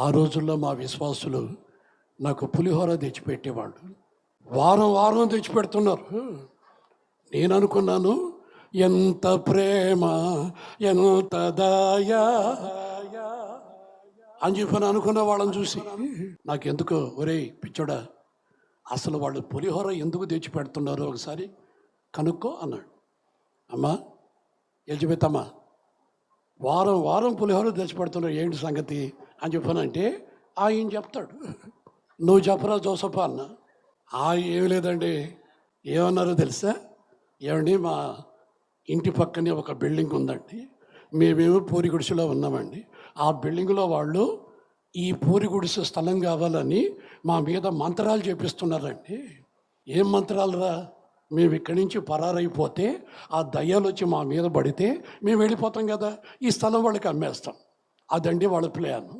ఆ రోజుల్లో మా విశ్వాసులు నాకు పులిహోర తెచ్చిపెట్టేవాళ్ళు. వారం వారం తెచ్చిపెడుతున్నారు. నేను అనుకున్నాను, ఎంత ప్రేమ, ఎంత దయా అని చెప్పని అనుకున్న వాళ్ళని చూసి నాకెందుకో, ఒరేయ్ పిచ్చోడా, అసలు వాళ్ళు పులిహోర ఎందుకు తెచ్చిపెడుతున్నారో ఒకసారి కనుక్కో అన్నాడు. అమ్మా ఎలిజబెత్ అమ్మ, వారం వారం పులిహోర తెచ్చిపెడుతున్నారు, ఏంటి సంగతి అని చెప్పానంటే ఆయన చెప్తాడు. నువ్వు చెప్పరా జోసఫ్ అన్న. ఏమి లేదండి, ఏమన్నారో తెలుసా? ఏమండి, మా ఇంటి పక్కనే ఒక బిల్డింగ్ ఉందండి, మేమేమో పూరి గుడిసెలో ఉన్నామండి. ఆ బిల్డింగ్లో వాళ్ళు ఈ పూరి గుడిసె స్థలం కావాలని మా మీద మంత్రాలు చేపిస్తున్నారండి. ఏం మంత్రాలు రా? మేము ఇక్కడి నుంచి పరారైపోతే ఆ దయ్యాలు వచ్చి మా మీద పడితే మేము వెళ్ళిపోతాం కదా, ఈ స్థలం వాళ్ళకి అమ్మేస్తాం. అదండి వాళ్ళ ప్లాన్.